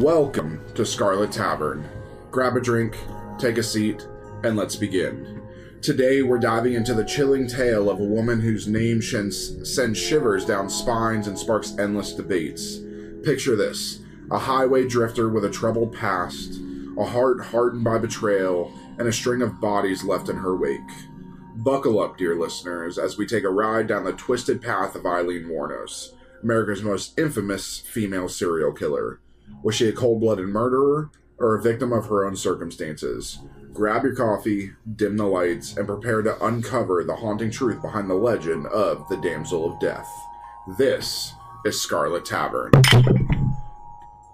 Welcome to Scarlet Tavern. Grab a drink, take a seat, and let's begin. Today we're diving into the chilling tale of a woman whose name sends shivers down spines and sparks endless debates. Picture this: a highway drifter with a troubled past, a heart hardened by betrayal, and a string of bodies left in her wake. Buckle up, dear listeners, as we take a ride down the twisted path of Aileen Wuornos, America's most infamous female serial killer. Was she a cold-blooded murderer, or a victim of her own circumstances? Grab your coffee, dim the lights, and prepare to uncover the haunting truth behind the legend of the Damsel of Death. This is Scarlet Tavern.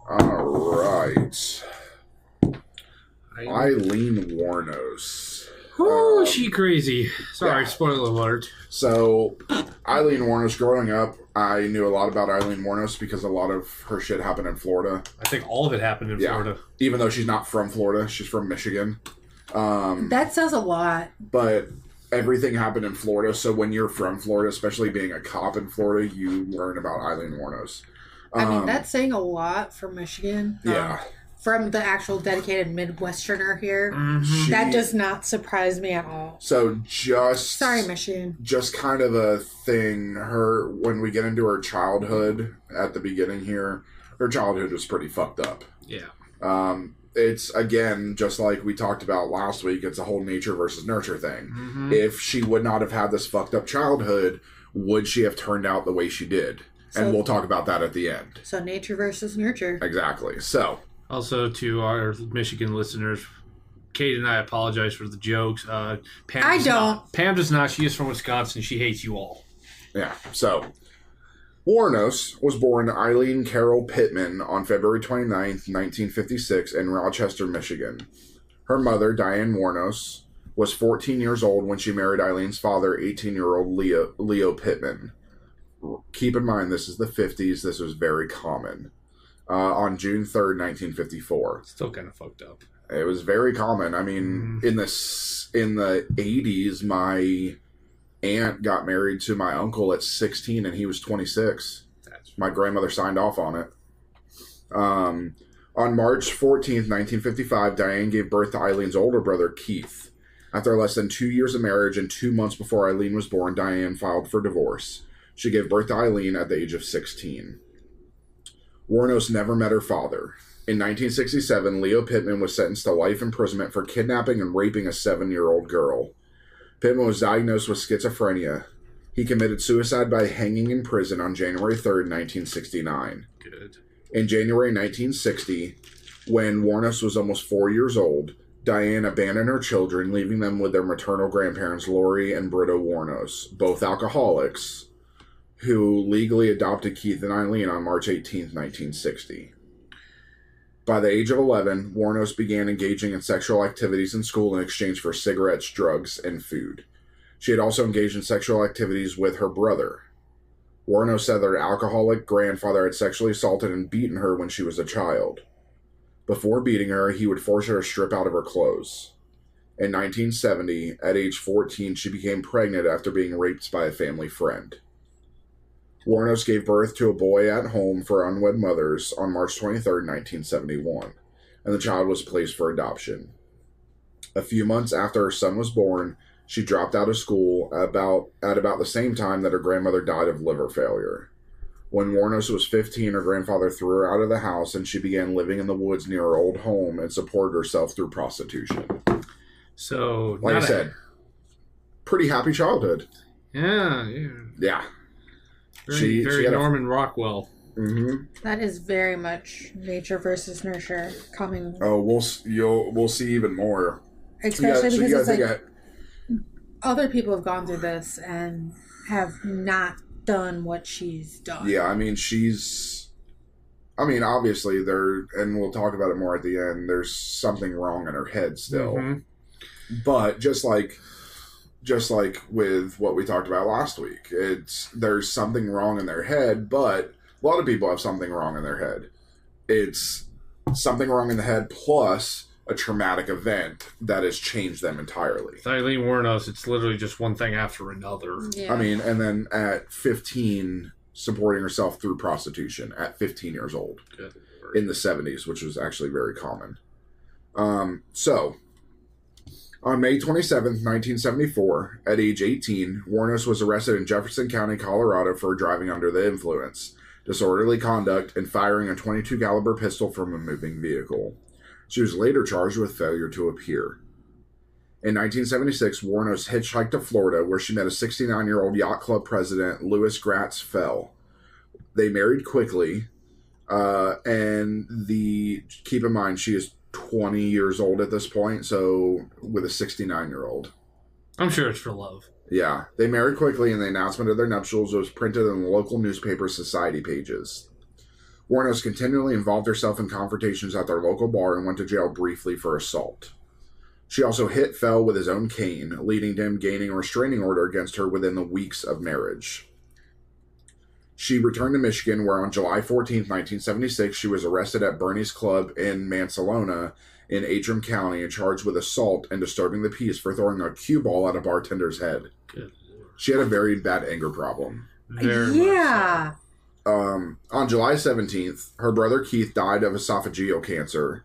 Alright. Aileen Wuornos. Oh, she crazy. Sorry, yeah. Spoiler alert. So, Aileen Wuornos, growing up, I knew a lot about Aileen Wuornos because a lot of her shit happened in Florida. I think all of it happened in Florida. Even though she's not from Florida, she's from Michigan. That says a lot. But everything happened in Florida, so when you're from Florida, especially being a cop in Florida, you learn about Aileen Wuornos. I mean, that's saying a lot for Michigan. Yeah. From the actual dedicated Midwesterner here. Mm-hmm. That does not surprise me at all. So Sorry, Michigan. Just kind of a thing, when we get into her childhood at the beginning here, her childhood was pretty fucked up. Yeah. It's, again, just like we talked about last week, it's a whole nature versus nurture thing. Mm-hmm. If she would not have had this fucked up childhood, would she have turned out the way she did? And we'll talk about that at the end. So nature versus nurture. Exactly. So... Also, to our Michigan listeners, Kayde and I apologize for the jokes. Pam I don't. Pam does not. She is from Wisconsin. She hates you all. Yeah. So, Wuornos was born Aileen Carol Pittman on February 29th, 1956 in Rochester, Michigan. Her mother, Diane Wuornos, was 14 years old when she married Eileen's father, 18-year-old Leo Pittman. Keep in mind, this is the 50s. This was very common. On June 3rd, 1954. Still kind of fucked up. It was very common. I mean, in the 80s, my aunt got married to my uncle at 16 and he was 26. My grandmother signed off on it. On March 14th, 1955, Diane gave birth to Eileen's older brother, Keith. After less than 2 years of marriage and 2 months before Aileen was born, Diane filed for divorce. She gave birth to Aileen at the age of 16. Wuornos never met her father. In 1967, Leo Pittman was sentenced to life imprisonment for kidnapping and raping a 7-year-old girl. Pittman was diagnosed with schizophrenia. He committed suicide by hanging in prison on January 3rd, 1969. Good. In January 1960, when Wuornos was almost 4 years old, Diane abandoned her children, leaving them with their maternal grandparents, Lori and Britta Wuornos, both alcoholics, who legally adopted Keith and Aileen on March 18, 1960. By the age of 11, Wuornos began engaging in sexual activities in school in exchange for cigarettes, drugs, and food. She had also engaged in sexual activities with her brother. Wuornos said that her alcoholic grandfather had sexually assaulted and beaten her when she was a child. Before beating her, he would force her to strip out of her clothes. In 1970, at age 14, she became pregnant after being raped by a family friend. Wuornos gave birth to a boy at home for unwed mothers on March 23, 1971, and the child was placed for adoption. A few months after her son was born, she dropped out of school at about the same time that her grandmother died of liver failure. When Wuornos was 15, her grandfather threw her out of the house, and she began living in the woods near her old home and supported herself through prostitution. So, like I said, pretty happy childhood. Yeah. Yeah. Very Norman Rockwell. Mm-hmm. That is very much nature versus nurture coming. Oh, we'll see even more. Especially because it's like other people have gone through this and have not done what she's done. Yeah, I mean, obviously and we'll talk about it more at the end, there's something wrong in her head still. Mm-hmm. But just like with what we talked about last week, there's something wrong in their head, but a lot of people have something wrong in their head. It's something wrong in the head plus a traumatic event that has changed them entirely. With Aileen Wuornos, it's literally just one thing after another. Yeah. I mean, and then at 15, supporting herself through prostitution at 15 years old. Good. in the 70s, which was actually very common. So, on May 27th, 1974, at age 18, Wuornos was arrested in Jefferson County, Colorado for driving under the influence, disorderly conduct, and firing a .22 caliber pistol from a moving vehicle. She was later charged with failure to appear. In 1976, Wuornos hitchhiked to Florida, where she met a 69-year-old yacht club president, Louis Gratz Fell. They married quickly, keep in mind, she is 20 years old at this point, so with a 69-year-old. I'm sure it's for love. Yeah. They married quickly, and the announcement of their nuptials was printed in the local newspaper society pages. Wuornos continually involved herself in confrontations at their local bar and went to jail briefly for assault. She also hit Fell with his own cane, leading to him gaining a restraining order against her within the weeks of marriage. She returned to Michigan, where on July 14, 1976, she was arrested at Bernie's Club in Mansalona in Antrim County and charged with assault and disturbing the peace for throwing a cue ball at a bartender's head. Good. She had a very bad anger problem. Yeah. On July 17th, her brother Keith died of esophageal cancer,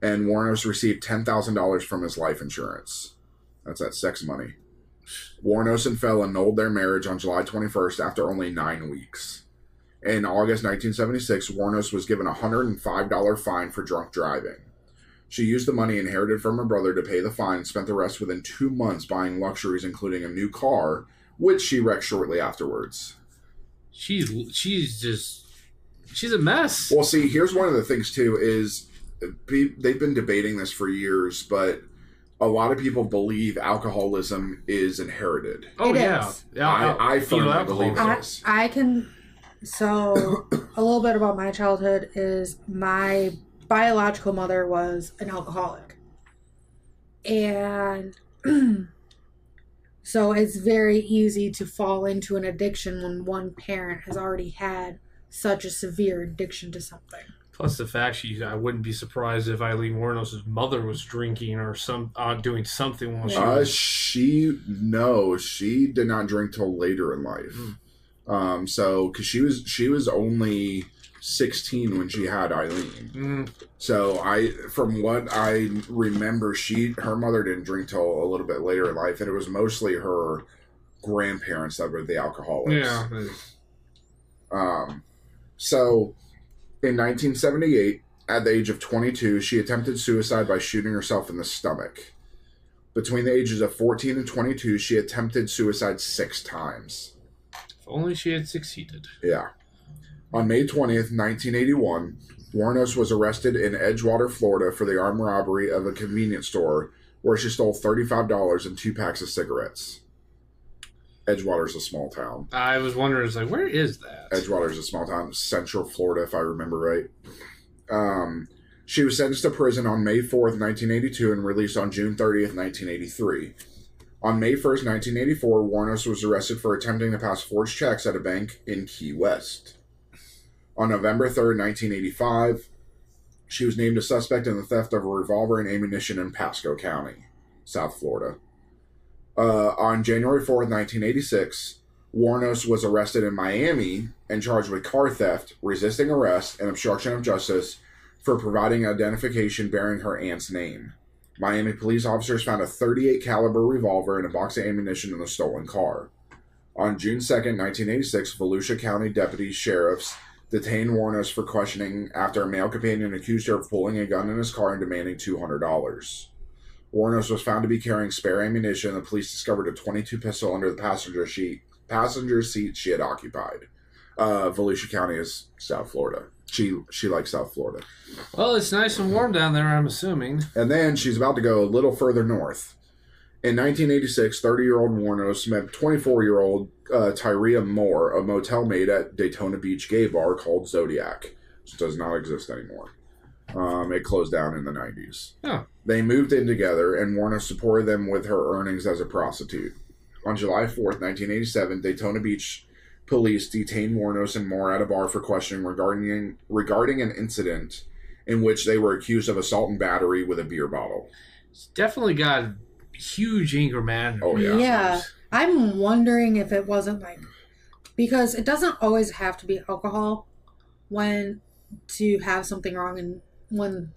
and Wuornos received $10,000 from his life insurance. That's that sex money. Wuornos and Fell annulled their marriage on July 21st after only 9 weeks. In August 1976, Wuornos was given a $105 fine for drunk driving. She used the money inherited from her brother to pay the fine and spent the rest within 2 months buying luxuries, including a new car, which she wrecked shortly afterwards. She's a mess. Well, see, here's one of the things, too, is they've been debating this for years, but a lot of people believe alcoholism is inherited. Oh, It yeah. is. I firmly believe this. I can... So, a little bit about my childhood is my biological mother was an alcoholic. And so it's very easy to fall into an addiction when one parent has already had such a severe addiction to something. Plus the fact I wouldn't be surprised if Aileen Wuornos' mother was drinking or doing something while she was... She did not drink till later in life. Because she was only 16 when she had Aileen. So from what I remember, her mother didn't drink till a little bit later in life, and it was mostly her grandparents that were the alcoholics. Yeah. So in 1978, at the age of 22, she attempted suicide by shooting herself in the stomach. Between the ages of 14 and 22, she attempted suicide 6 times. If only she had succeeded. Yeah. On May 20th, 1981, Wuornos was arrested in Edgewater, Florida for the armed robbery of a convenience store where she stole $35 and 2 packs of cigarettes. Edgewater's a small town. I was wondering, where is that? Edgewater's a small town, Central Florida, if I remember right. She was sentenced to prison on May 4th, 1982, and released on June 30th, 1983. On May 1st, 1984, Wuornos was arrested for attempting to pass forged checks at a bank in Key West. On November 3rd, 1985, she was named a suspect in the theft of a revolver and ammunition in Pasco County, South Florida. On January 4th, 1986, Wuornos was arrested in Miami and charged with car theft, resisting arrest, and obstruction of justice for providing identification bearing her aunt's name. Miami police officers found a .38 caliber revolver and a box of ammunition in the stolen car. On June 2nd, 1986, Volusia County deputy sheriffs detained Wuornos for questioning after a male companion accused her of pulling a gun in his car and demanding $200. Wuornos was found to be carrying spare ammunition, and the police discovered a .22 pistol under the passenger seat she had occupied. Volusia County is South Florida. She likes South Florida. Well, it's nice and warm down there, I'm assuming. And then she's about to go a little further north. In 1986, 30-year-old Wuornos met 24-year-old Tyria Moore, a motel maid at Daytona Beach gay bar called Zodiac, which does not exist anymore. It closed down in the 90s. Oh. They moved in together, and Wuornos supported them with her earnings as a prostitute. On July 4th, 1987, Daytona Beach police detained Wuornos and Moore at a bar for questioning regarding an incident in which they were accused of assault and battery with a beer bottle. It's definitely got huge anger management. Oh, yeah. Yeah. I'm wondering if it wasn't because it doesn't always have to be alcohol. When to have something wrong when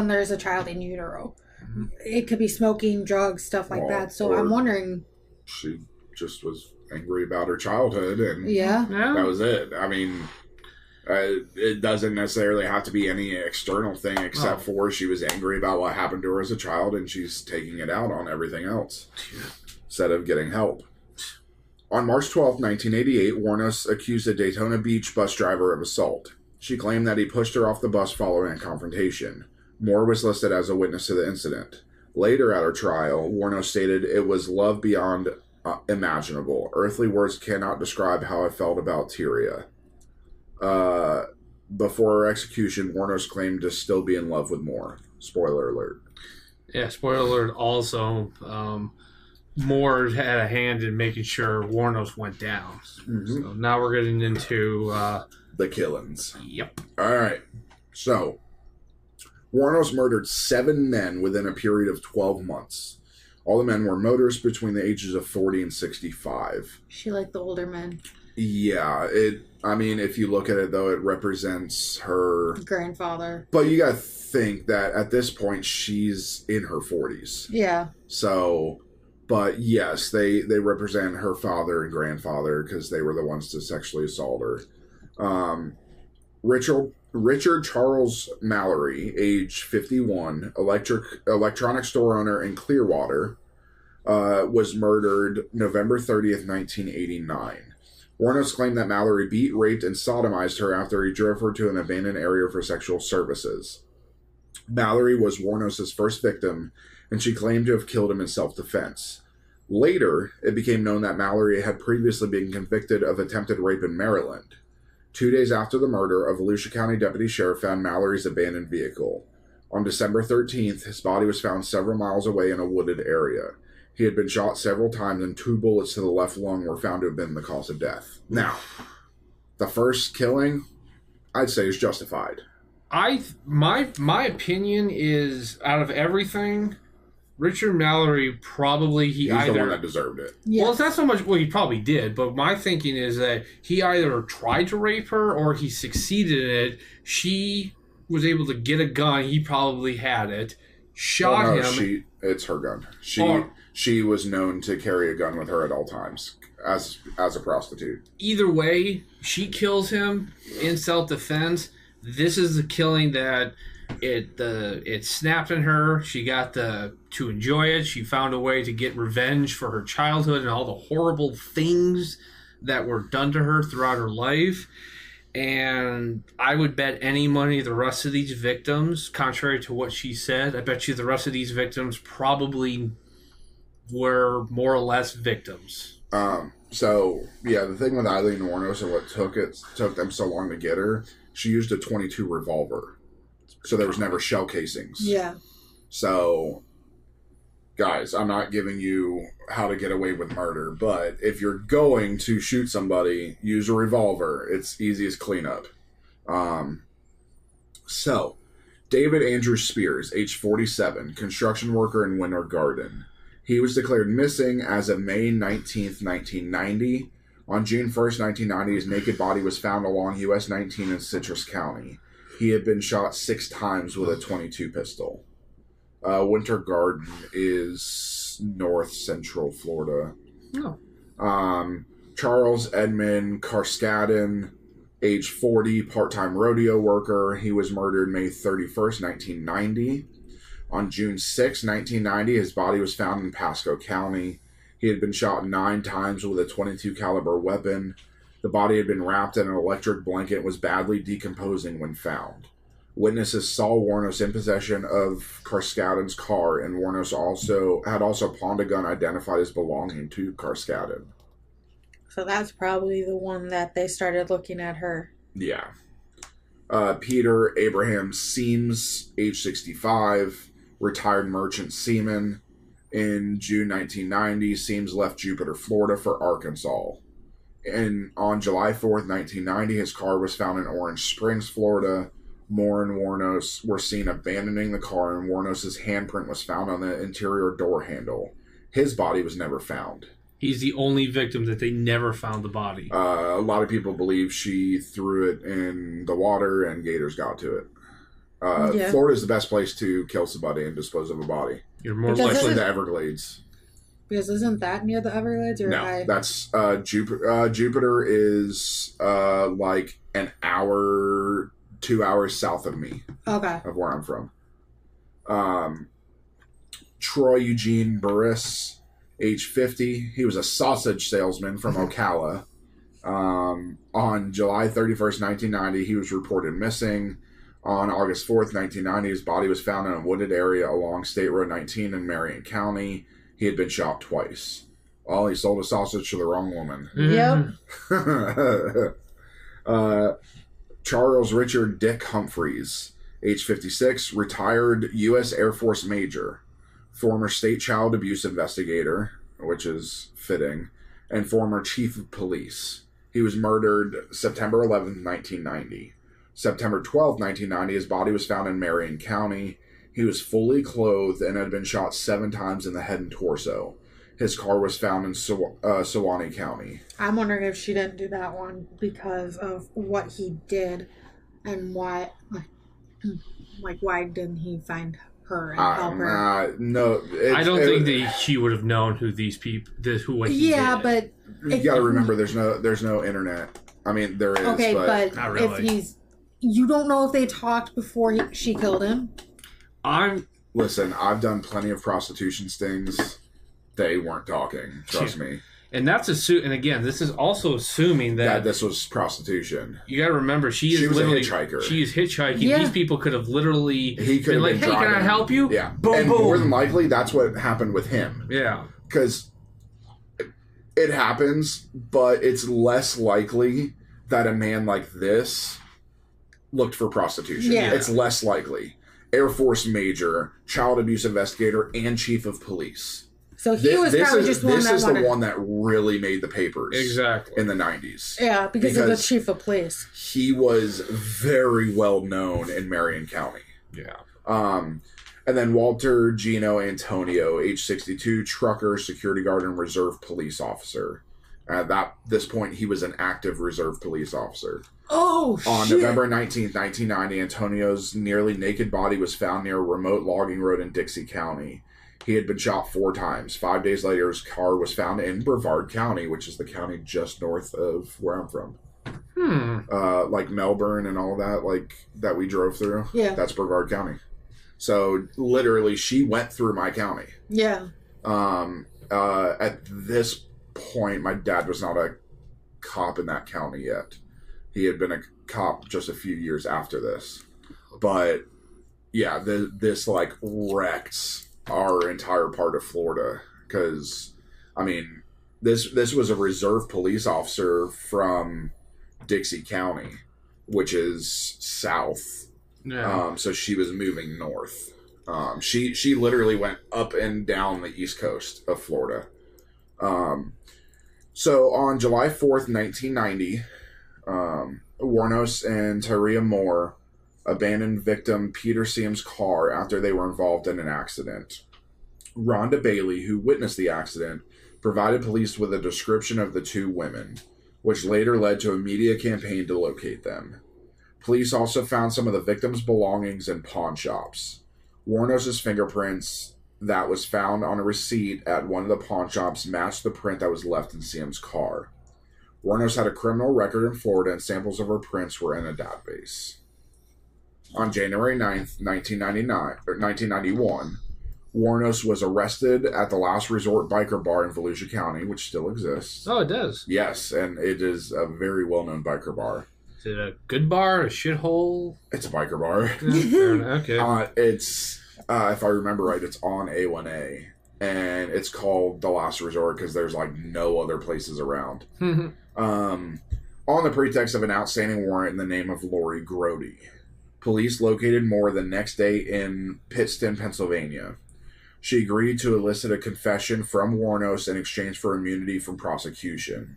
there's a child in utero. Mm-hmm. It could be smoking, drugs, stuff like that. So I'm wondering. She just was angry about her childhood, and that was it. I mean, it doesn't necessarily have to be any external thing except for she was angry about what happened to her as a child, and she's taking it out on everything else instead of getting help. On March 12, 1988, Wuornos accused a Daytona Beach bus driver of assault. She claimed that he pushed her off the bus following a confrontation. Moore was listed as a witness to the incident. Later at her trial, Wuornos stated, "It was love beyond imaginable. Earthly words cannot describe how I felt about Tyria." Before her execution, Wuornos claimed to still be in love with Moore. Spoiler alert. Yeah, spoiler alert also. Moore had a hand in making sure Wuornos went down. Mm-hmm. So now we're getting into... the killings. Yep. All right. So, Wuornos murdered 7 men within a period of 12 months. All the men were motorists between the ages of 40 and 65. She liked the older men. Yeah. I mean, if you look at it, though, it represents her... grandfather. But you gotta think that at this point, she's in her 40s. Yeah. So... But yes, they represent her father and grandfather because they were the ones to sexually assault her. Richard Charles Mallory, age 51, electronic store owner in Clearwater, was murdered November 30th, 1989. Wuornos claimed that Mallory beat, raped, and sodomized her after he drove her to an abandoned area for sexual services. Mallory was Wuornos' first victim, and she claimed to have killed him in self-defense. Later, it became known that Mallory had previously been convicted of attempted rape in Maryland. 2 days after the murder, a Volusia County deputy sheriff found Mallory's abandoned vehicle. On December 13th, his body was found several miles away in a wooded area. He had been shot several times, and 2 bullets to the left lung were found to have been the cause of death. Now, the first killing, I'd say, is justified. My opinion is, out of everything, Richard Mallory probably he's the one that deserved it. Yes. Well, it's not so much he probably did, but my thinking is that he either tried to rape her or he succeeded in it. She was able to get a gun. He probably had it. Shot him. It's her gun. She was known to carry a gun with her at all times as a prostitute. Either way, she kills him in self-defense. This is the killing that it snapped in her. She got to enjoy it. She found a way to get revenge for her childhood and all the horrible things that were done to her throughout her life. And I would bet any money the rest of these victims, contrary to what she said, I bet you the rest of these victims probably were more or less victims. So, yeah, the thing with Aileen Wuornos and what took them so long to get her, she used a .22 revolver. So there was never shell casings. Yeah. So, guys, I'm not giving you how to get away with murder, but if you're going to shoot somebody, use a revolver. It's easy as cleanup. So, David Andrew Spears, age 47, construction worker in Winter Garden. He was declared missing as of May 19th, 1990. On June 1st, 1990, his naked body was found along US 19 in Citrus County. He had been shot 6 times with a .22 pistol. Winter Garden is north central Florida. Oh. Charles Edmund Carskadden, age 40, part-time rodeo worker. He was murdered May 31st, 1990. On June 6, 1990, his body was found in Pasco County. He had been shot 9 times with a .22 caliber weapon. The body had been wrapped in an electric blanket and was badly decomposing when found. Witnesses saw Wuornos in possession of Carskadden's car, and Wuornos had also pawned a gun identified as belonging to Carskadden. So that's probably the one that they started looking at her. Yeah. Peter Abraham Seams, age 65, retired merchant seaman. In June 1990, Seams left Jupiter, Florida for Arkansas. And on July 4th, 1990, his car was found in Orange Springs, Florida. Moore and Wuornos were seen abandoning the car, and Wuornos' handprint was found on the interior door handle. His body was never found. He's the only victim that they never found the body. A lot of people believe she threw it in the water and gators got to it. Florida is the best place to kill somebody and dispose of a body. You're more especially the Everglades. Because isn't that near the Everglades? Or no, that's Jupiter. Jupiter is like an hour, 2 hours south of me. Okay. Of where I'm from. Troy Eugene Burris, age 50. He was a sausage salesman from Ocala. On July 31st, 1990, he was reported missing. On August 4th, 1990, his body was found in a wooded area along State Road 19 in Marion County. He had been shot twice. Well, he sold a sausage to the wrong woman. Yep. Charles Richard Dick Humphreys, age 56, retired U.S. Air Force Major, former state child abuse investigator, which is fitting, and former chief of police. He was murdered September 11, 1990. September 12, 1990, his body was found in Marion County. He was fully clothed and had been shot 7 times in the head and torso. His car was found in Sewanee County. I'm wondering if she didn't do that one because of what he did and why, why didn't he find her and help her? No. I don't think that she would have known who these people, what he did. Yeah, but... You gotta remember, there's no internet. I mean, there is, okay, but not really. If he's... You don't know if they talked before she killed him? Listen, I've done plenty of prostitution stings. They weren't talking. Trust me. And that's and again, this is also assuming that this was prostitution. You got to remember, she was a hitchhiker. She is hitchhiking. Yeah. These people could have literally been like, "Hey, can I help you?" Yeah, boom, boom. More than likely, that's what happened with him. Yeah, because it happens, but it's less likely that a man like this looked for prostitution. Yeah. It's less likely. Air Force Major, child abuse investigator, and chief of police. So he was probably just one that This is the one that really made the papers. Exactly. In the 90s. Yeah, because of the chief of police. He was very well known in Marion County. Yeah. And then Walter Gino Antonio, age 62, trucker, security guard, and reserve police officer. At this point, he was an active reserve police officer. Oh, shit. On November 19th, 1990, Antonio's nearly naked body was found near a remote logging road in Dixie County. He had been shot 4 times. 5 days later, his car was found in Brevard County, which is the county just north of where I'm from. Like Melbourne and all that, that we drove through. Yeah. That's Brevard County. So, literally, she went through my county. Yeah. At this point, my dad was not a cop in that county yet. He had been a cop just a few years after this. But, yeah, this wrecked our entire part of Florida. Because, I mean, this was a reserve police officer from Dixie County, which is south. Yeah. So she was moving north. She literally went up and down the east coast of Florida. So on July 4th, 1990, Wuornos and Tyria Moore abandoned victim Peter Siem's car after they were involved in an accident. Rhonda Bailey, who witnessed the accident, provided police with a description of the 2 women, which later led to a media campaign to locate them. Police also found some of the victims' belongings in pawn shops. Wuornos' fingerprints that was found on a receipt at one of the pawn shops matched the print that was left in Siem's car. Wuornos had a criminal record in Florida, and samples of her prints were in a database. On January 9th, 1991, Wuornos was arrested at the Last Resort Biker Bar in Volusia County, which still exists. Oh, it does? Yes, and it is a very well-known biker bar. Is it a good bar, a shithole? It's a biker bar. Fair enough. Okay. It's, if I remember right, it's on A1A. And it's called The Last Resort because there's no other places around. On the pretext of an outstanding warrant in the name of Lori Grody. Police located Moore the next day in Pittston, Pennsylvania. She agreed to elicit a confession from Wuornos in exchange for immunity from prosecution.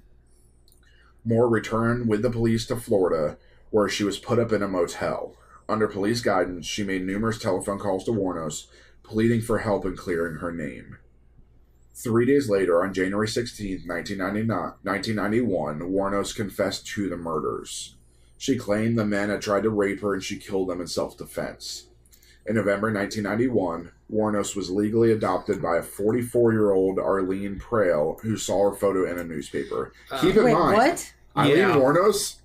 Moore returned with the police to Florida, where she was put up in a motel. Under police guidance, she made numerous telephone calls to Wuornos, pleading for help in clearing her name. 3 days later, on January 16th, 1991, Wuornos confessed to the murders. She claimed the men had tried to rape her and she killed them in self-defense. In November 1991, Wuornos was legally adopted by a 44-year-old Aileen Wuornos who saw her photo in a newspaper. Keep in mind, what? Aileen Wuornos,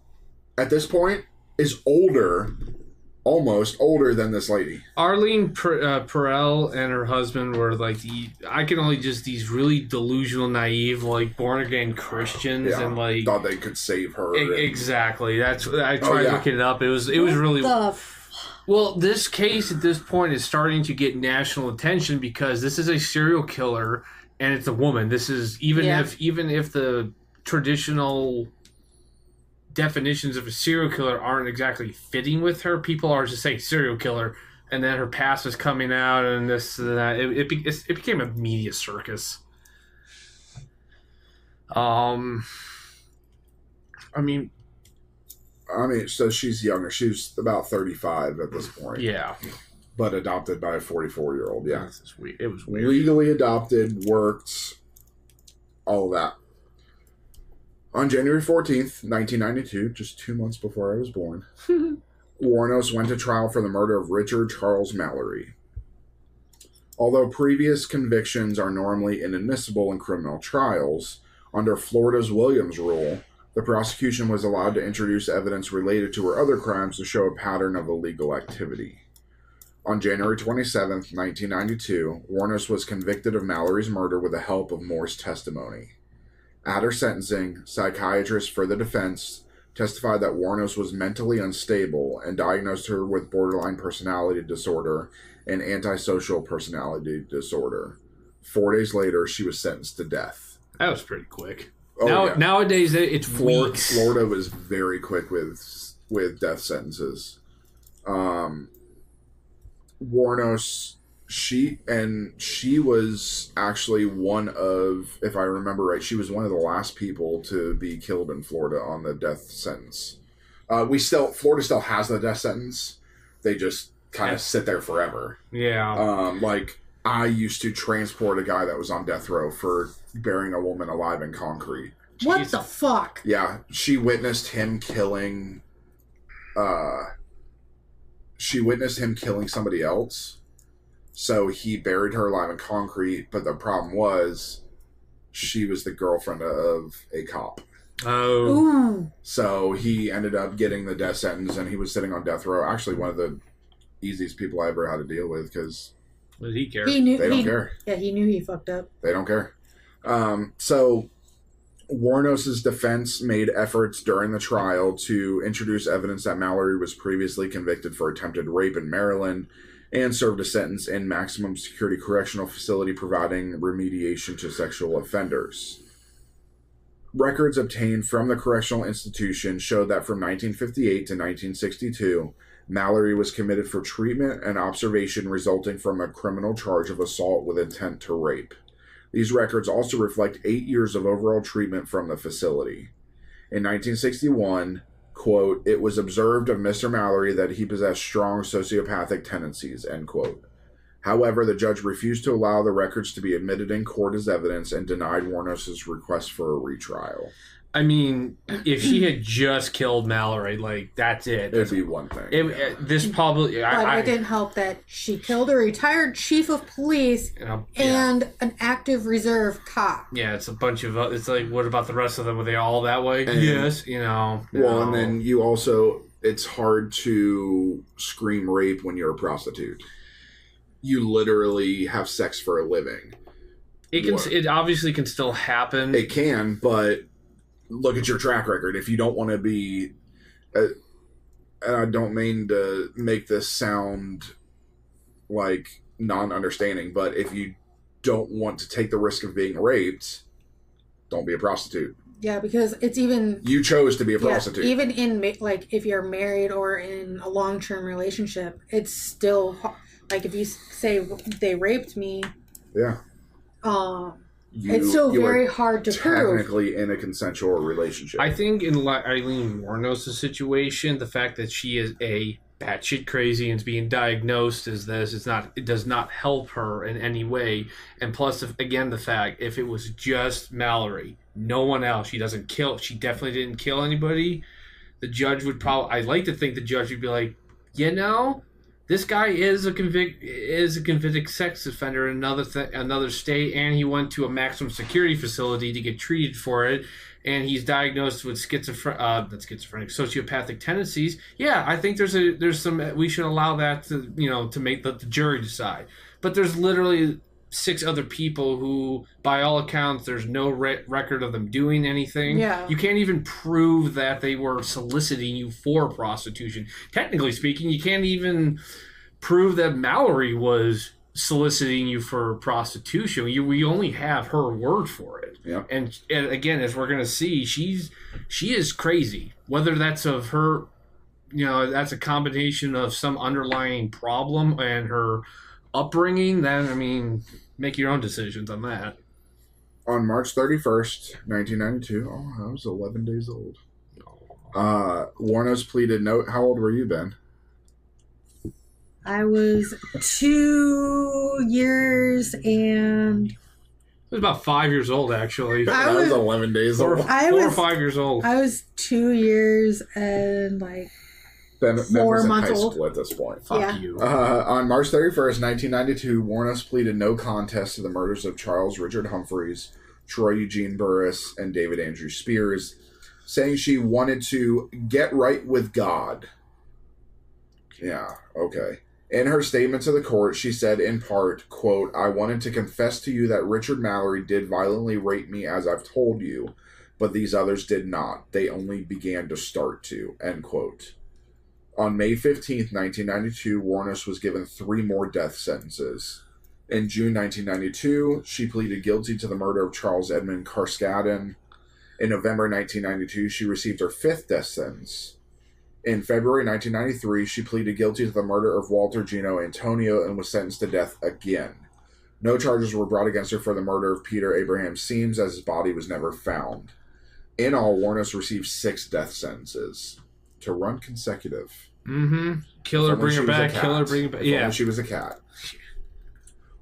at this point, is older, almost older than this lady. Arlene Perel and her husband were like these really delusional, naive, like born again Christians, and like thought they could save her. Exactly. That's I tried looking it up. It was really. Well, this case at this point is starting to get national attention because this is a serial killer and it's a woman. This is even if the traditional definitions of a serial killer aren't exactly fitting with her, people are just saying serial killer, and then her past was coming out and this and that. It became a media circus. So she's younger. She's about 35 at this point. Yeah. But adopted by a 44-year-old. Yeah. It was weird. Legally adopted, worked, all of that. On January 14th, 1992, just 2 months before I was born, Wuornos went to trial for the murder of Richard Charles Mallory. Although previous convictions are normally inadmissible in criminal trials, under Florida's Williams rule, the prosecution was allowed to introduce evidence related to her other crimes to show a pattern of illegal activity. On January 27th, 1992, Wuornos was convicted of Mallory's murder with the help of Moore's testimony. At her sentencing, psychiatrists for the defense testified that Wuornos was mentally unstable and diagnosed her with borderline personality disorder and antisocial personality disorder. 4 days later, she was sentenced to death. That was pretty quick. Oh, Nowadays, it's weeks. Florida was very quick with death sentences. Wuornos, she was actually one of, if I remember right, she was one of the last people to be killed in Florida on the death sentence. Florida still has the death sentence. They just kind of sit there forever. Yeah. I used to transport a guy that was on death row for burying a woman alive in concrete. What the fuck? Yeah, she witnessed him killing somebody else. So he buried her alive in concrete, but the problem was she was the girlfriend of a cop. Oh. Ooh. So he ended up getting the death sentence, and he was sitting on death row. Actually, one of the easiest people I ever had to deal with, because what did he care? They don't care. Yeah, he knew he fucked up. They don't care. So Wuornos' defense made efforts during the trial to introduce evidence that Mallory was previously convicted for attempted rape in Maryland and served a sentence in maximum security correctional facility providing remediation to sexual offenders. Records obtained from the correctional institution showed that from 1958 to 1962, Mallory was committed for treatment and observation resulting from a criminal charge of assault with intent to rape. These records also reflect 8 years of overall treatment from the facility. In 1961, quote, "It was observed of Mr. Mallory that he possessed strong sociopathic tendencies," end quote. However, the judge refused to allow the records to be admitted in court as evidence and denied Wuornos' request for a retrial. I mean, if she had just killed Mallory, that's it. It'd be one thing. This probably... But it didn't help that she killed a retired chief of police and an active reserve cop. Yeah, it's a bunch of... It's like, what about the rest of them? Were they all that way? And, yes, Well, and then you also... It's hard to scream rape when you're a prostitute. You literally have sex for a living. It obviously can still happen. It can, but... Look at your track record. If you don't want to be... and I don't mean to make this sound like non-understanding, but if you don't want to take the risk of being raped, don't be a prostitute. Yeah, because it's even... You chose to be a prostitute. Even in, if you're married or in a long-term relationship, it's still... if you say they raped me... Yeah. It's still very hard to prove. Technically in a consensual relationship. I think in Aileen Wuornos' situation, the fact that she is batshit crazy and is being diagnosed as this. It does not help her in any way. And plus, again, the fact, if it was just Mallory, no one else, she definitely didn't kill anybody, the judge would probably, I'd like to think the judge would be like, this guy is a convicted sex offender in another state, and he went to a maximum security facility to get treated for it, and he's diagnosed with sociopathic tendencies. Yeah, I think there's some, we should allow that to make the jury decide. But there's literally 6 other people who, by all accounts, there's no record of them doing anything. Yeah. You can't even prove that they were soliciting you for prostitution. Technically speaking, you can't even prove that Mallory was soliciting you for prostitution. We only have her word for it. Yeah. And again, as we're going to see, she is crazy. Whether that's of her, that's a combination of some underlying problem and her upbringing, then, make your own decisions on that. On March 31st, 1992, I was 11 days old. Wuornos pleaded no. How old were you, Ben? I was 2 years and... I was about 5 years old, actually. I was 11 days old. 4 or 5 years old. I was 2 years and, Ben 4 was in months high old. school at this point. Fuck you. On March 31st, 1992, Wuornos pleaded no contest to the murders of Charles Richard Humphreys, Troy Eugene Burris, and David Andrew Spears, saying she wanted to get right with God. Yeah, okay. In her statement to the court, she said in part, quote, "I wanted to confess to you that Richard Mallory did violently rape me as I've told you, but these others did not. They only began to start to," end quote. On May 15th, 1992, Wuornos was given 3 more death sentences. In June 1992, she pleaded guilty to the murder of Charles Edmund Carskadden. In November 1992, she received her 5th death sentence. In February 1993, she pleaded guilty to the murder of Walter Gino Antonio and was sentenced to death again. No charges were brought against her for the murder of Peter Abraham Seams, as his body was never found. In all, Wuornos received 6 death sentences to run consecutive. Mm-hmm. Kill her, bring her back. Kill her, bring her back. Yeah. She was a cat.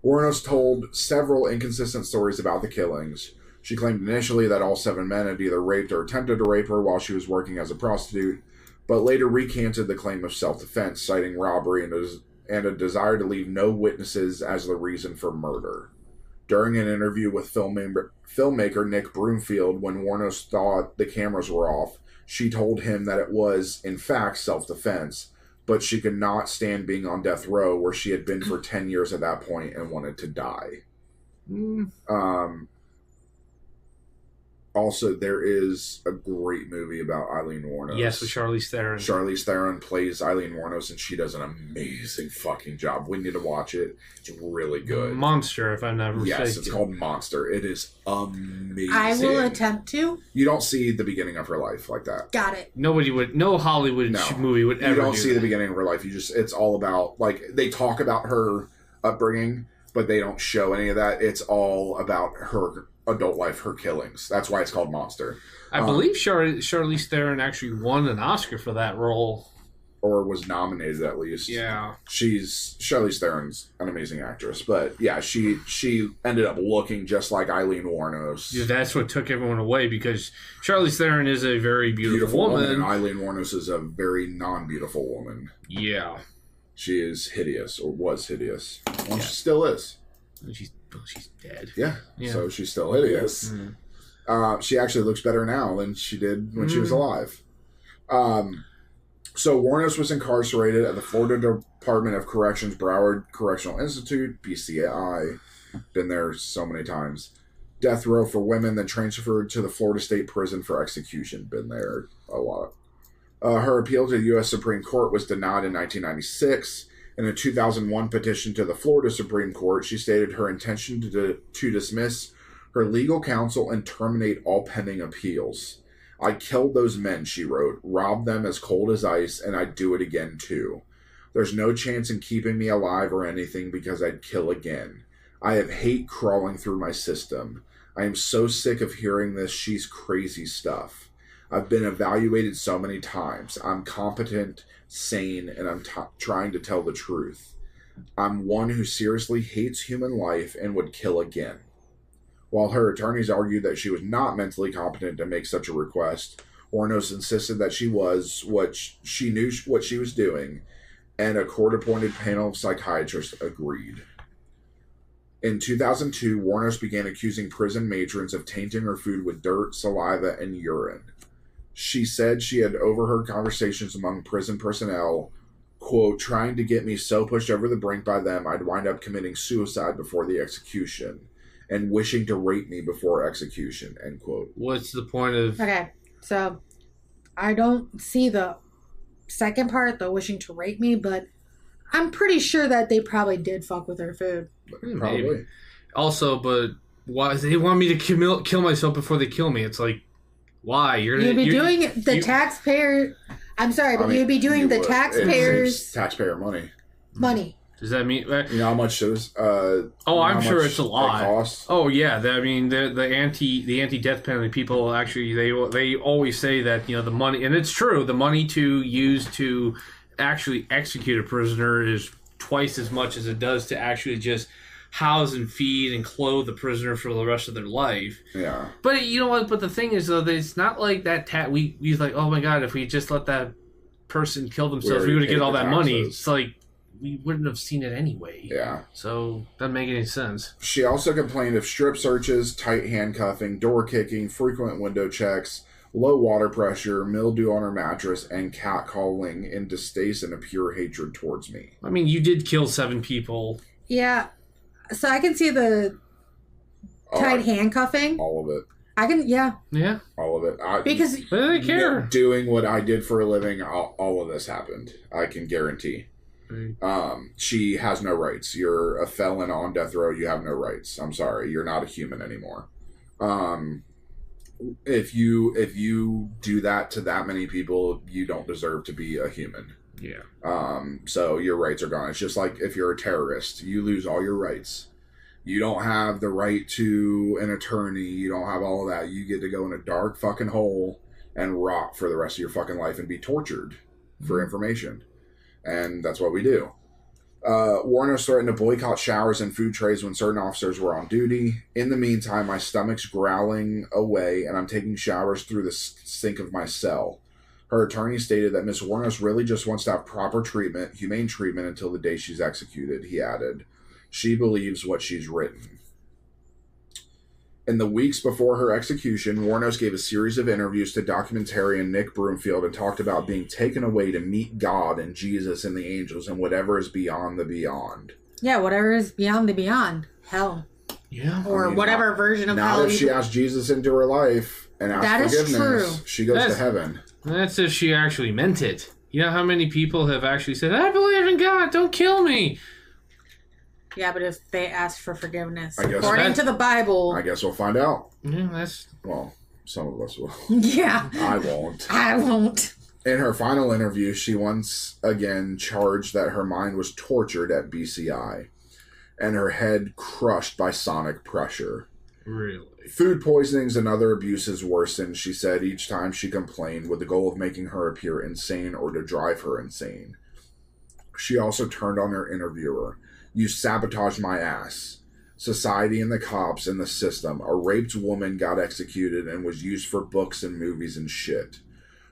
Wuornos told several inconsistent stories about the killings. She claimed initially that all 7 men had either raped or attempted to rape her while she was working as a prostitute, but later recanted the claim of self-defense, citing robbery and a desire to leave no witnesses as the reason for murder. During an interview with filmmaker Nick Broomfield, when Wuornos thought the cameras were off, she told him that it was, in fact, self-defense, but she could not stand being on death row, where she had been for 10 years at that point and wanted to die. Also, there is a great movie about Aileen Wuornos. Yes, with Charlize Theron. Charlize Theron plays Aileen Wuornos, and she does an amazing fucking job. We need to watch it. It's really good. Monster, if I'm not mistaken. Yes, it's called Monster. It is amazing. I will attempt to. You don't see the beginning of her life like that. Got it. No Hollywood movie would ever do. You don't see the beginning of her life. It's all about, they talk about her upbringing, but they don't show any of that. It's all about her adult life, her killings. That's why it's called Monster. I believe Charlize Theron actually won an Oscar for that role. Or was nominated, at least. Yeah. Charlize Theron's an amazing actress. But yeah, she ended up looking just like Aileen Wuornos. Yeah, that's what took everyone away, because Charlize Theron is a very beautiful woman. And Aileen Wuornos is a very non-beautiful woman. Yeah. She is hideous, or was hideous. Well, she still is. She's dead. Yeah. So she's still hideous. She actually looks better now than she did when she was alive. So Wuornos was incarcerated at the Florida Department of Corrections Broward Correctional Institute, BCI. Been there so many times. Death row for women, then transferred to the Florida State Prison for execution. Been there a lot. Her appeal to the U.S. Supreme Court was denied in 1996. In a 2001 petition to the Florida Supreme Court, she stated her intention to dismiss her legal counsel and terminate all pending appeals. "I killed those men," she wrote, "robbed them as cold as ice, and I'd do it again too. There's no chance in keeping me alive or anything, because I'd kill again. I have hate crawling through my system. I am so sick of hearing this she's crazy stuff. I've been evaluated so many times. I'm competent, sane, and I'm trying to tell the truth. I'm one who seriously hates human life and would kill again. While her attorneys argued that she was not mentally competent to make such a request, Wuornos insisted that she was, she knew what she was doing, and a court-appointed panel of psychiatrists agreed. In 2002, Wuornos began accusing prison matrons of tainting her food with dirt, saliva, and urine. She said she had overheard conversations among prison personnel, quote, trying to get me so pushed over the brink by them I'd wind up committing suicide before the execution, and wishing to rape me before execution, end quote. What's the point of... Okay, so I don't see the second part, the wishing to rape me, but I'm pretty sure that they probably did fuck with her food. Probably. Maybe. Also, but why they want me to kill myself before they kill me? It's like, why? You'd be doing the taxpayer... I'm sorry, but you'd be doing the taxpayers... It's taxpayer money. Money. Does that mean... You know how much it is? I'm sure it's a lot. It costs? Oh, yeah. I mean, the anti-death penalty people, actually, they always say that, the money... And it's true. The money to use to actually execute a prisoner is twice as much as it does to actually just house and feed and clothe the prisoner for the rest of their life. Yeah. But you know what? But the thing is, though, that it's not like that. We's like, oh my god, if we just let that person kill themselves, we would get all that money. It's like we wouldn't have seen it anyway. Yeah. So doesn't make any sense. She also complained of strip searches, tight handcuffing, door kicking, frequent window checks, low water pressure, mildew on her mattress, and catcalling in distaste and a pure hatred towards me. I mean, you did kill 7 people. Yeah. So I can see the tight handcuffing. All of it. I can, yeah. Yeah. All of it. Because they don't care. Doing what I did for a living, all of this happened. I can guarantee. Right. She has no rights. You're a felon on death row. You have no rights. I'm sorry. You're not a human anymore. If you do that to that many people, you don't deserve to be a human. Yeah. So your rights are gone. It's just like if you're a terrorist, you lose all your rights. You don't have the right to an attorney. You don't have all of that. You get to go in a dark fucking hole and rot for the rest of your fucking life and be tortured for information. And that's what we do. Wuornos threatened to boycott showers and food trays when certain officers were on duty. In the meantime, my stomach's growling away and I'm taking showers through the sink of my cell. Her attorney stated that Miss Wuornos really just wants to have proper treatment, humane treatment, until the day she's executed, he added. She believes what she's written. In the weeks before her execution, Wuornos gave a series of interviews to documentarian Nick Broomfield and talked about being taken away to meet God and Jesus and the angels and whatever is beyond the beyond. Yeah, whatever is beyond the beyond. Hell. Yeah. Or whatever version of hell. Now if she asks Jesus into her life and asks forgiveness, she goes to heaven. That's if she actually meant it. You know how many people have actually said, I believe in God, don't kill me. Yeah, but if they ask for forgiveness, I guess according to the Bible... I guess we'll find out. Yeah, that's... Well, some of us will. Yeah. I won't. I won't. In her final interview, she once again charged that her mind was tortured at BCI and her head crushed by sonic pressure. Really? Food poisonings and other abuses worsened, she said, each time she complained, with the goal of making her appear insane or to drive her insane. She also turned on her interviewer. You sabotaged my ass. Society and the cops and the system. A raped woman got executed and was used for books and movies and shit.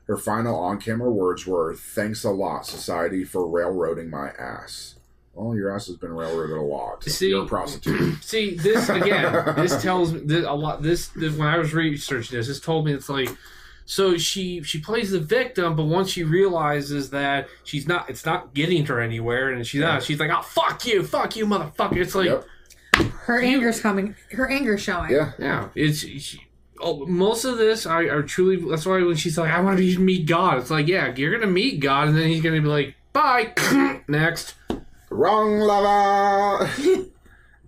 Her final on-camera words were, thanks a lot, society, for railroading my ass. Well, your ass has been railroaded a lot. See, you're a prostitute. See, this, again, this tells me a lot. This when I was researching this told me it's like, so she plays the victim, but once she realizes that it's not getting her anywhere, and she's like, oh, fuck you, motherfucker. It's like, her anger's coming, her anger's showing. Yeah. Most of this are truly, that's why when she's like, I want to meet God, it's like, yeah, you're going to meet God, and then he's going to be like, bye, next. Wrong lover.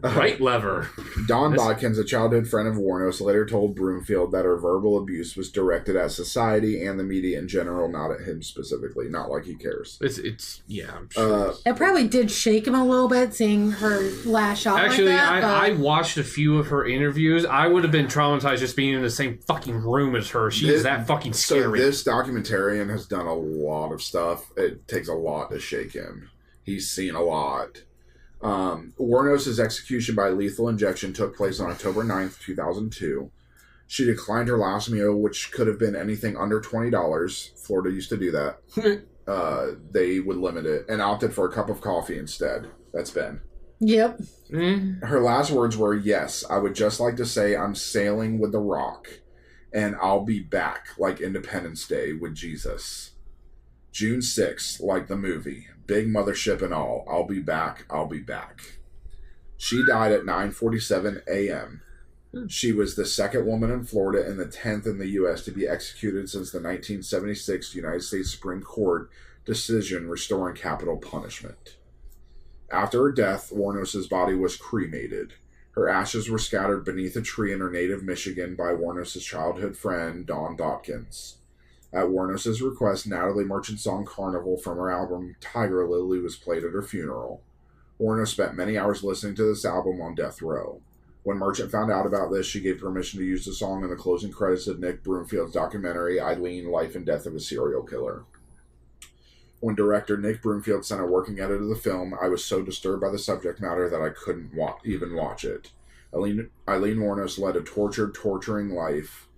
Right lever. Dawn Bodkins, a childhood friend of Wuornos, later told Broomfield that her verbal abuse was directed at society and the media in general, not at him specifically. Not like he cares. It's yeah. I'm sure. It probably did shake him a little bit seeing her lash out. Actually, like that, I watched a few of her interviews. I would have been traumatized just being in the same fucking room as her. She's that fucking scary. So this documentarian has done a lot of stuff. It takes a lot to shake him. He's seen a lot. Wuornos' execution by lethal injection took place on October 9th, 2002. She declined her last meal, which could have been anything under $20. Florida used to do that. They would limit it, and opted for a cup of coffee instead. That's Ben. Yep. Her last words were, "Yes, I would just like to say I'm sailing with the Rock, and I'll be back like Independence Day with Jesus. June 6th, like the movie. Big mothership and all. I'll be back. I'll be back." She died at 9:47 a.m. She was the second woman in Florida and the 10th in the U.S. to be executed since the 1976 United States Supreme Court decision restoring capital punishment. After her death, Wuornos' body was cremated. Her ashes were scattered beneath a tree in her native Michigan by Wuornos' childhood friend, Dawn Bodkins. At Wuornos' request, Natalie Merchant's song Carnival from her album Tiger Lily was played at her funeral. Wuornos spent many hours listening to this album on death row. When Merchant found out about this, she gave permission to use the song in the closing credits of Nick Broomfield's documentary, Aileen, Life and Death of a Serial Killer. When director Nick Broomfield sent a working edit of the film, I was so disturbed by the subject matter that I couldn't even watch it. Aileen Wuornos led a torturing life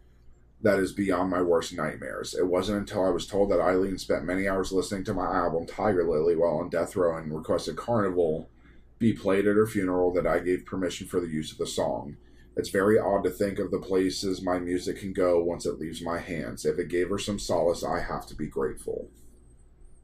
that is beyond my worst nightmares. It wasn't until I was told that Aileen spent many hours listening to my album Tiger Lily while on death row and requested Carnival be played at her funeral that I gave permission for the use of the song. It's very odd to think of the places my music can go once it leaves my hands. If it gave her some solace, I have to be grateful.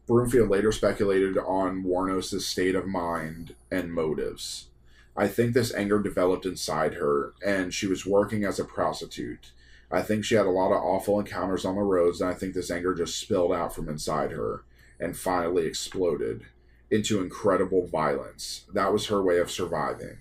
Broomfield later speculated on Wuornos' state of mind and motives. I think this anger developed inside her, and she was working as a prostitute. I think she had a lot of awful encounters on the roads, and I think this anger just spilled out from inside her and finally exploded into incredible violence. That was her way of surviving.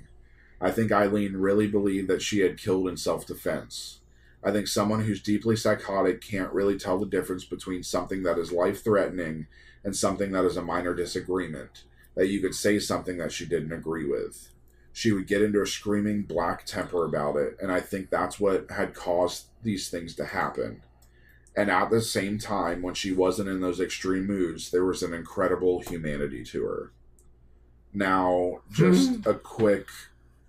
I think Aileen really believed that she had killed in self-defense. I think someone who's deeply psychotic can't really tell the difference between something that is life-threatening and something that is a minor disagreement, that you could say something that she didn't agree with. She would get into a screaming black temper about it, and I think that's what had caused these things to happen. And at the same time, when she wasn't in those extreme moods, there was an incredible humanity to her. Now, just a quick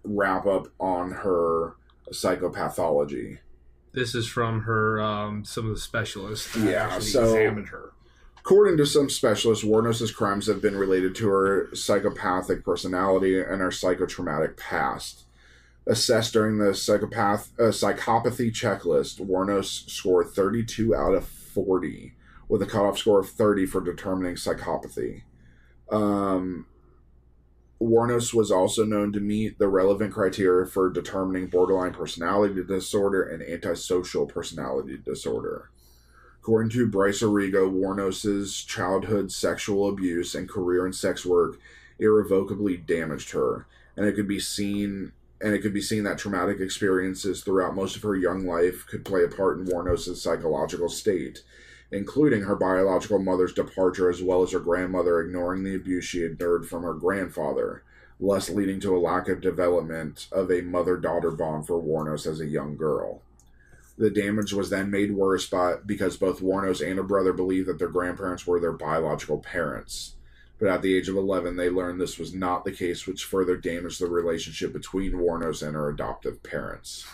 wrap-up on her psychopathology. This is from her, some of the specialists that examined her. According to some specialists, Wuornos' crimes have been related to her psychopathic personality and her psychotraumatic past. Assessed during the psychopathy checklist, Wuornos scored 32 out of 40, with a cutoff score of 30 for determining psychopathy. Wuornos was also known to meet the relevant criteria for determining borderline personality disorder and antisocial personality disorder. According to Bryce Arrigo, Wuornos' childhood sexual abuse and career in sex work irrevocably damaged her, and it could be seen that traumatic experiences throughout most of her young life could play a part in Wuornos' psychological state, including her biological mother's departure as well as her grandmother ignoring the abuse she endured from her grandfather, thus leading to a lack of development of a mother-daughter bond for Wuornos as a young girl. The damage was then made worse because both Wuornos and her brother believed that their grandparents were their biological parents. But at the age of 11, they learned this was not the case, which further damaged the relationship between Wuornos and her adoptive parents.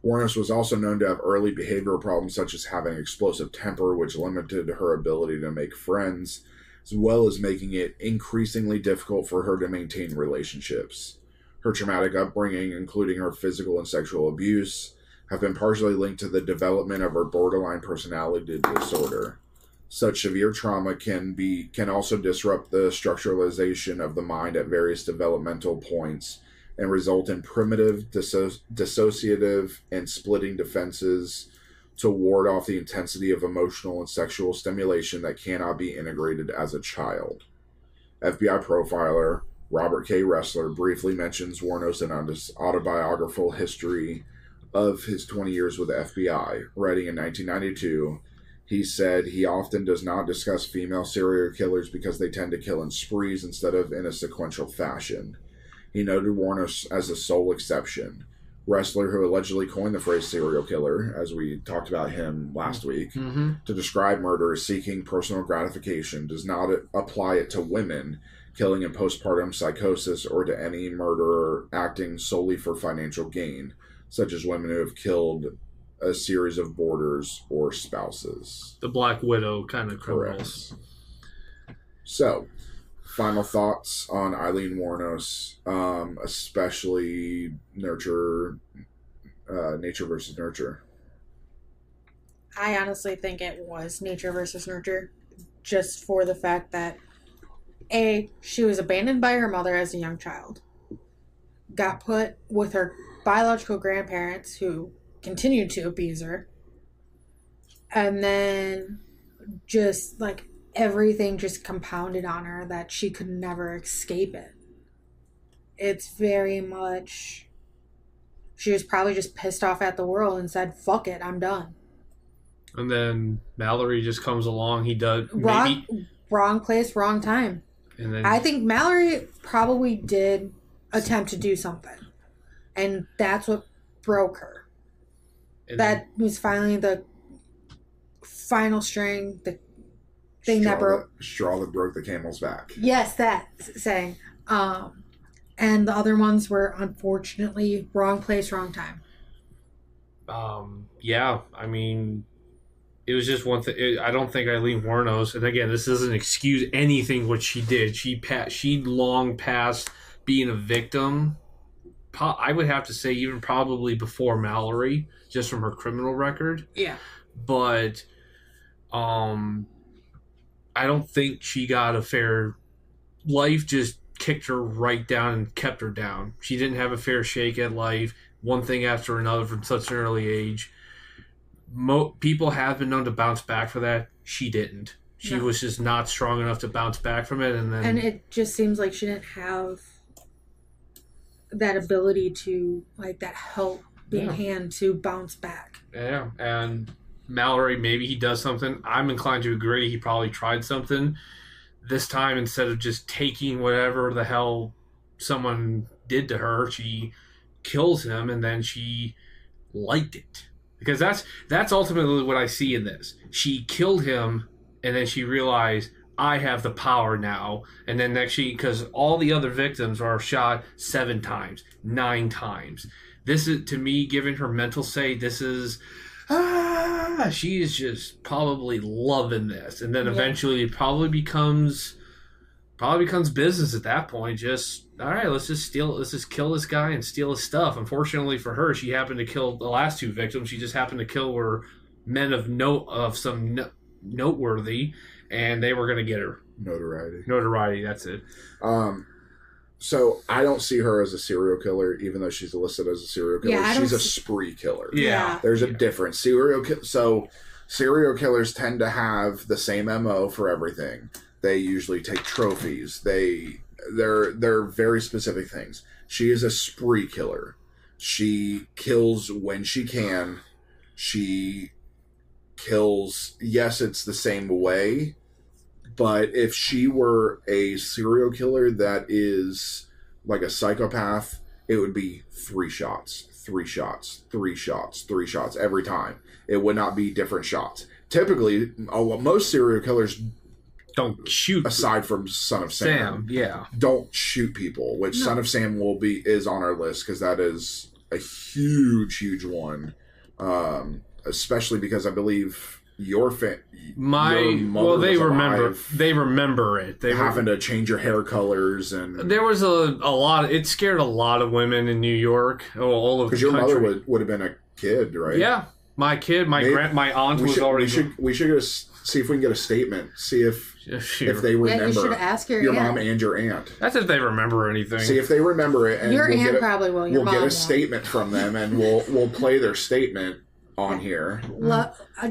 Wuornos was also known to have early behavioral problems such as having explosive temper, which limited her ability to make friends, as well as making it increasingly difficult for her to maintain relationships. Her traumatic upbringing, including her physical and sexual abuse, have been partially linked to the development of her borderline personality disorder. Such severe trauma can also disrupt the structuralization of the mind at various developmental points and result in primitive, dissociative, and splitting defenses to ward off the intensity of emotional and sexual stimulation that cannot be integrated as a child. FBI profiler Robert K. Ressler briefly mentions Wuornos in his autobiographical history of his 20 years with the FBI. Writing in 1992, he said he often does not discuss female serial killers because they tend to kill in sprees instead of in a sequential fashion. He noted Wuornos as a sole exception. Ressler, who allegedly coined the phrase serial killer, as we talked about him last week, to describe murder as seeking personal gratification, does not apply it to women killing in postpartum psychosis or to any murderer acting solely for financial gain, such as women who have killed a series of boarders or spouses. The Black Widow kind of criminals. Correct. So, final thoughts on Aileen Wuornos, especially nature versus nurture. I honestly think it was nature versus nurture, just for the fact that she was abandoned by her mother as a young child, got put with her biological grandparents who continued to abuse her, and then just like everything just compounded on her that she could never escape it. It's very much, she was probably just pissed off at the world and said, fuck it, I'm done. And then Mallory just comes along. He does wrong place, wrong time. And then I think Mallory probably did attempt to do something, and that's what broke her. That was finally the final string, the thing that broke. Straw that broke the camel's back. Yes, that saying. And the other ones were unfortunately wrong place, wrong time. Yeah, I mean, it was just one thing. I don't think Aileen Wuornos, and again, this doesn't excuse anything what she did. She long past being a victim. I would have to say even probably before Mallory, just from her criminal record. Yeah. But I don't think she got a fair life. Just kicked her right down and kept her down. She didn't have a fair shake at life. One thing after another from such an early age. People have been known to bounce back for that. She didn't. She was just not strong enough to bounce back from it, and it just seems like she didn't have that ability to, like, that helping hand to bounce back. Yeah, and Mallory, maybe he does something. I'm inclined to agree. He probably tried something. This time, instead of just taking whatever the hell someone did to her, she kills him, and then she liked it. Because that's ultimately what I see in this. She killed him, and then she realized, I have the power now. And then because all the other victims are shot 7 times, 9 times. This is, to me, given her mental state, this is, she is just probably loving this. And then eventually it probably becomes business at that point. Just, all right, let's just kill this guy and steal his stuff. Unfortunately for her, she happened to kill the last 2 victims. She just happened to kill were men of noteworthy, and they were going to get her notoriety. That's it. So I don't see her as a serial killer, even though she's listed as a serial killer. Yeah, she's a spree killer. Yeah, there's a difference. Serial killers tend to have the same MO for everything. They usually take trophies. They're very specific things. She is a spree killer. She kills when she can. She kills, yes, it's the same way, but if she were a serial killer that is like a psychopath, it would be 3 shots, 3 shots, 3 shots, 3 shots every time. It would not be different shots. Typically, most serial killers don't shoot, aside from Son of Sam. Don't shoot people, which Son of Sam is on our list because that is a huge one. Especially because I believe they remember it. They having to change your hair colors, and there was a lot. It scared a lot of women in New York. All of the your country. Mother would have been a kid, right? Yeah, my kid, my aunt was already. We should see if we can get a statement. See if they remember. You should ask your mom and your aunt. That's if they remember anything. See if they remember it, and your aunt probably will. We'll get a statement from them, and we'll play their statement on here.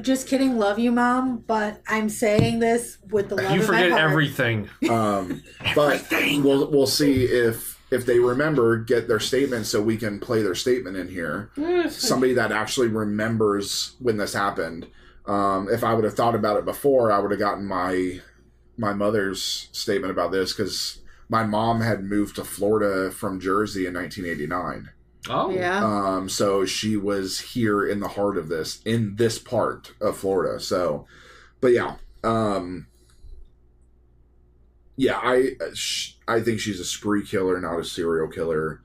Just kidding, love you, Mom, but I'm saying this with the love You in forget my heart. everything. But we'll see if they remember, get their statement so we can play their statement in here. Somebody that actually remembers when this happened. If I would have thought about it before, I would have gotten my mother's statement about this, because my mom had moved to Florida from Jersey in 1989. Oh. Yeah. So she was here in the heart of this, in this part of Florida. So, but yeah. Yeah, I think she's a spree killer, not a serial killer.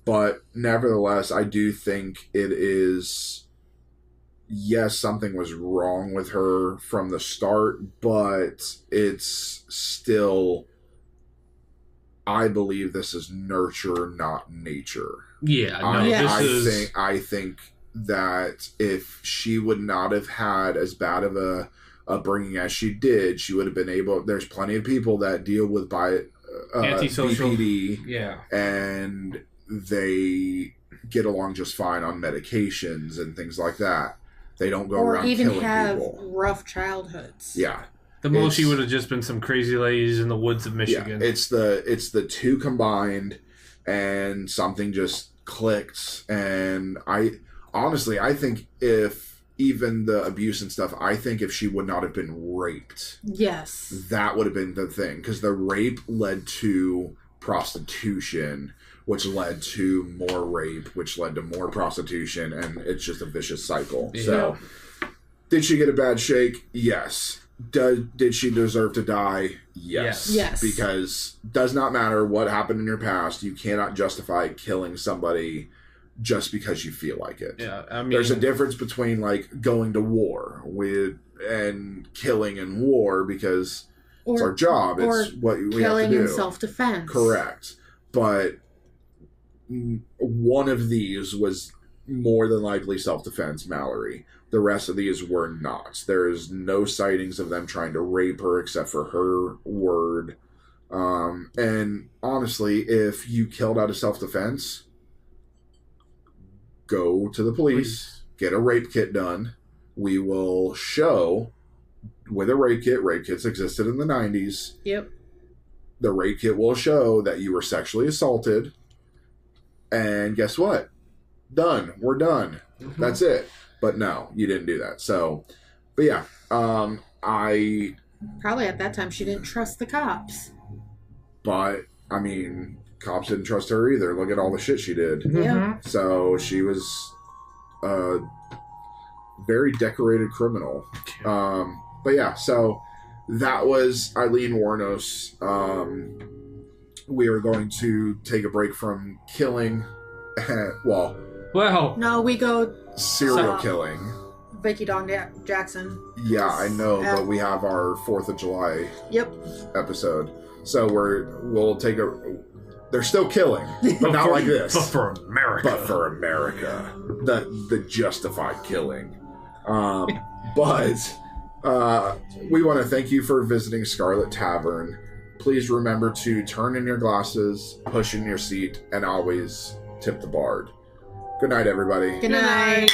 But nevertheless, I do think it is, yes, something was wrong with her from the start, but it's still, I believe this is nurture, not nature. Yeah, no, I think that if she would not have had as bad of a upbringing as she did, she would have been able. There's plenty of people that deal with antisocial BPD, yeah, and they get along just fine on medications and things like that. They don't go around killing people. Or even have rough childhoods. Yeah. The most she would have just been some crazy ladies in the woods of Michigan. Yeah, it's the two combined, and something just clicked. And I think if even the abuse and stuff, I think if she would not have been raped, yes, that would have been the thing, because the rape led to prostitution, which led to more rape, which led to more prostitution, and it's just a vicious cycle. Yeah. So, did she get a bad shake? Yes. Did she deserve to die? Yes. Yes. Because does not matter what happened in your past, you cannot justify killing somebody just because you feel like it. Yeah, I mean, there's a difference between like going to war and killing in war, because it's our job. It's what we have to do. Killing in self-defense. Correct. But one of these was more than likely self-defense, Mallory. The rest of these were not. There is no sightings of them trying to rape her except for her word. And honestly, if you killed out of self-defense, go to the police, get a rape kit done. We will show with a rape kit. Rape kits existed in the 90s. Yep. The rape kit will show that you were sexually assaulted. And guess what? Done. We're done. Mm-hmm. That's it. But no, you didn't do that. So, but yeah, I... Probably at that time she didn't trust the cops. But, I mean, cops didn't trust her either. Look at all the shit she did. Yeah. So, she was a very decorated criminal. But yeah, so that was Aileen Wuornos. We are going to take a break from killing. Well, no, we go serial killing. Vicky Dawn Jackson. Yeah, I know, but we have our 4th of July episode. So we'll take a... They're still killing, but not like this. But for America. The justified killing. But we want to thank you for visiting Scarlet Tavern. Please remember to turn in your glasses, push in your seat, and always tip the bard. Good night, everybody. Good night.